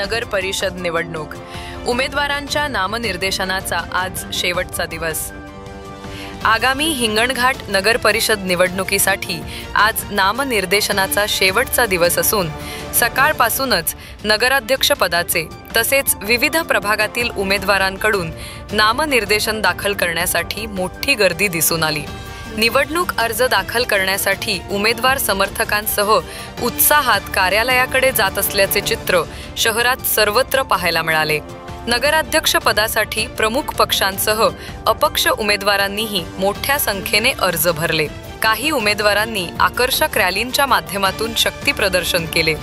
नगर परिषद निवडणूक. उमेदवारांच्या नामनिर्देशनाचा आज शेवटचा दिवस. आगामी हिंगणघाट नगर परिषद निवडणुकीसाठी आज नामनिर्देशनाचा शेवटचा दिवस असून सकाळपासूनच नगराध्यक्षपदाचे तसेच विविध प्रभागातील उमेदवारांकडून नामनिर्देशन दाखल करण्यासाठी मोठी गर्दी दिसून आली. निवडणूक अर्ज दाखल करण्यासाठी उमेदवार समर्थकांसह उत्साहात कार्यालयाकडे जात असल्याचे चित्र शहरात सर्वत्र पाहायला मिळाले. नगराध्यक्षपदासाठी प्रमुख पक्षांसह अपक्ष उमेदवारांनीही मोठ्या संख्येने अर्ज भरले. काही उमेदवारांनी आकर्षक रॅलींच्या माध्यमातून शक्ती प्रदर्शन केले,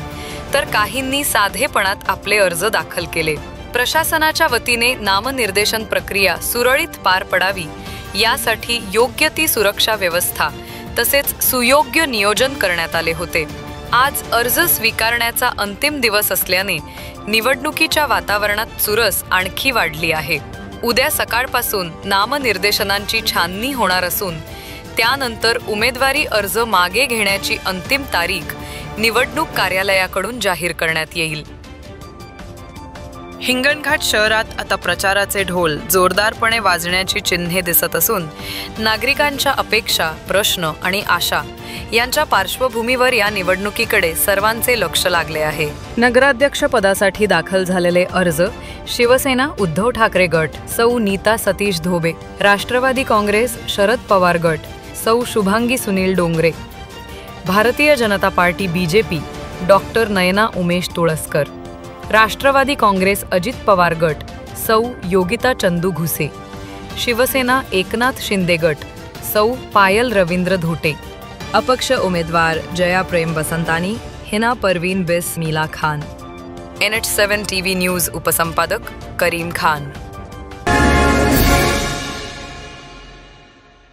तर काहींनी साधेपणात आपले अर्ज दाखल केले. प्रशासनाच्या वतीने नामनिर्देशन प्रक्रिया सुरळीत पार पडावी यासाठी योग्य ती सुरक्षा व्यवस्था तसेच सुयोग्य नियोजन करण्यात आले होते. आज अर्ज स्वीकारण्याचा अंतिम दिवस असल्याने निवडणुकीच्या वातावरणात चुरस आणखी वाढली आहे. उद्या सकाळपासून नामनिर्देशनांची छाननी होणार असून त्यानंतर उमेदवारी अर्ज मागे घेण्याची अंतिम तारीख निवडणूक कार्यालयाकडून जाहीर करण्यात येईल. हिंगणघाट शहरात आता प्रचाराचे ढोल जोरदारपणे वाजण्याची चिन्हे दिसत असून नागरिकांच्या अपेक्षा, प्रश्न आणि आशा यांच्या पार्श्वभूमीवर या निवडणुकीकडे सर्वांचे लक्ष लागले आहे. नगराध्यक्ष पदासाठी दाखल झालेले अर्ज शिवसेना उद्धव ठाकरे गट सौ नीता सतीश धोबे, राष्ट्रवादी काँग्रेस शरद पवार गट सौ Shubhangi Sunil Dongre, Bharatiya Janata party BJP doctor Nayana Umesh Tulaskar, Rashtrawadi Congress Ajit Pawar गट सौ योगिता चंदू घुसे, शिवसेना एकनाथ शिंदे गट सौ पायल रवींद्र धोटे, अपक्ष उमेदवार जया प्रेम बसंतानी, Hina Parveen Bismila Khan. NH7 TV news उपसंपादक करीम खान.